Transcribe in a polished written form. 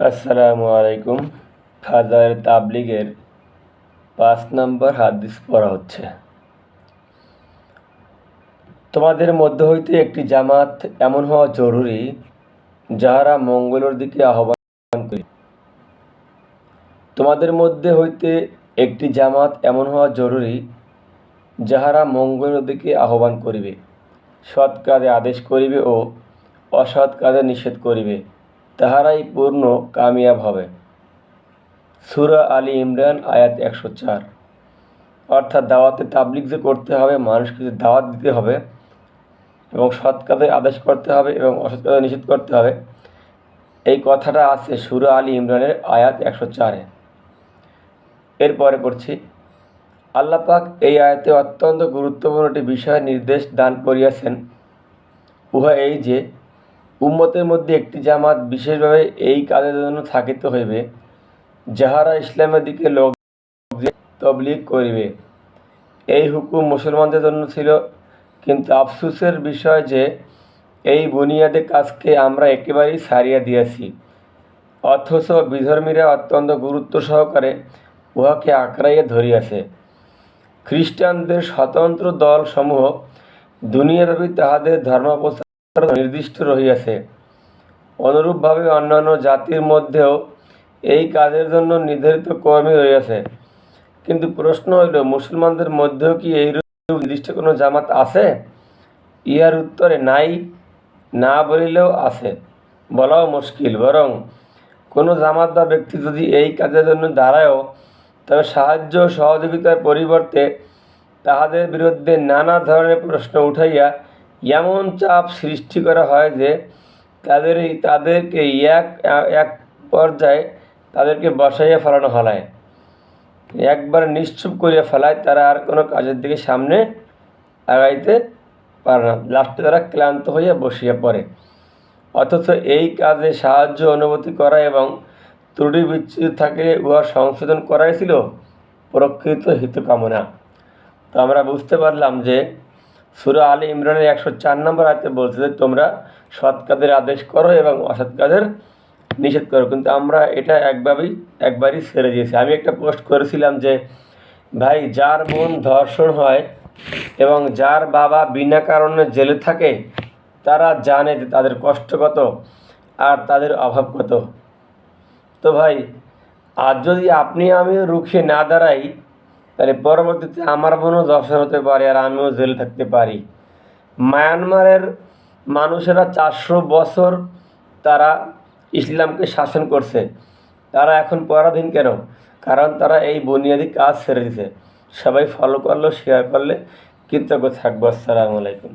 আসসালামু আলাইকুম। খাজার তাবলিগের ৫ নম্বর হাদিস পড়া হচ্ছে। তোমাদের মধ্য হইতে একটি জামাত এমন হওয়া জরুরি, যাহারা মঙ্গলের দিকে আহ্বান করিবে। তোমাদের মধ্যে হইতে একটি জামাত এমন হওয়া জরুরি, যাহারা মঙ্গলের দিকে আহ্বান করিবে, সৎ কাজে আদেশ করিবে ও অসৎ কাজে নিষেধ করিবে, তাহারাই পূর্ণ কামিয়াব হবে। সূরা আলী ইমরান আয়াত ১০৪। অর্থাৎ দাওয়াতে তাবলিগ যে করতে হবে, মানুষকে যে দাওয়াত দিতে হবে এবং সৎ কাজে আদেশ করতে হবে এবং অসৎ কাজে নিষেধ করতে হবে, এই কথাটা আছে সূরা আলী ইমরানের আয়াত ১০৪-এ। এরপরে পড়ছি, আল্লাহ পাক এই আয়াতে অত্যন্ত গুরুত্বপূর্ণ একটি বিষয় নির্দেশ দান করিয়াছেন। উহা এই যে, উম্মতের মধ্যে একটি জামাত বিশেষভাবে এই কাজের জন্য থাকিতে হইবে, যাহারা ইসলামের দিকে লোক তবলিগ করিবে। এই হুকুম মুসলমানদের জন্য ছিল, কিন্তু আফসোসের বিষয় যে এই বুনিয়াদী কাজকে আমরা একেবারেই ছাড়িয়া দিয়াছি, অথচ বিধর্মীরা অত্যন্ত গুরুত্ব সহকারে উহাকে আঁকড়াইয়া ধরিয়াছে। খ্রিস্টানদের স্বতন্ত্র দলসমূহ দুনিয়াব্যাপী তাহাদের ধর্মপ্রচার নির্দিষ্ট রহিয়াছে। অনুরূপভাবে অন্যান্য জাতির মধ্যেও এই কাজের জন্য নির্ধারিত কর্মী রহিয়াছে। কিন্তু প্রশ্ন হইল, মুসলমানদের মধ্যেও কি এইরূপ নির্দিষ্ট কোনো জামাত আছে? ইহার উত্তরে নাই, না বলিলেও আছে, বলাও মুশকিল। বরং কোনো জামাত বা ব্যক্তি যদি এই কাজের জন্য দাঁড়ায়ও, তবে সাহায্য ও সহযোগিতার পরিবর্তে তাহাদের বিরুদ্ধে নানা ধরনের প্রশ্ন উঠাইয়া এমন চাপ সৃষ্টি করা হয় যে তাদেরকে এক পর্যায়ে তাদেরকে বসাইয়া ফেলানো হলায়, একবার নিশ্চুপ করিয়া ফেলায়। তারা আর কোনো কাজের দিকে সামনে আগাইতে পারে না, লাস্টে তারা ক্লান্ত হইয়া বসিয়া পড়ে। অথচ এই কাজে সাহায্য অনুভূতি করা এবং ত্রুটি বিচ্যুতি থাকলে উহা সংশোধন করাই ছিল প্রকৃত হিতকামনা। তো আমরা বুঝতে পারলাম যে সূরা আলী ইমরানের ১০৪ নম্বর আয়াতে বলছে যে তোমরা সৎ কাজের আদেশ করো এবং অসৎ কাজের নিষেধ করো, কিন্তু আমরা এটা একবারই ছেড়ে দিয়েছি। আমি একটা পোস্ট করেছিলাম যে ভাই, যার বোন ধর্ষণ হয় এবং যার বাবা বিনা কারণে জেলে থাকে, তারা জানে যে তাদের কষ্ট কত আর তাদের অভাব কত। তো ভাই, আর যদি আপনি আমিও রুখে না দাঁড়াই, তাহলে পরবর্তীতে আমার বোনও ধর্ষণ হতে পারে আর আমিও জেলে থাকতে পারি। মায়ানমারের মানুষেরা ৪০০ বছর তারা ইসলামকে শাসন করছে, তারা এখন পরাধীন কেন? কারণ তারা এই বুনিয়াদী কাজ ছেড়ে দিছে। সবাই ফলো করলো, শেয়ার করলে কৃতজ্ঞ থাকবো। আসসালামু আলাইকুম।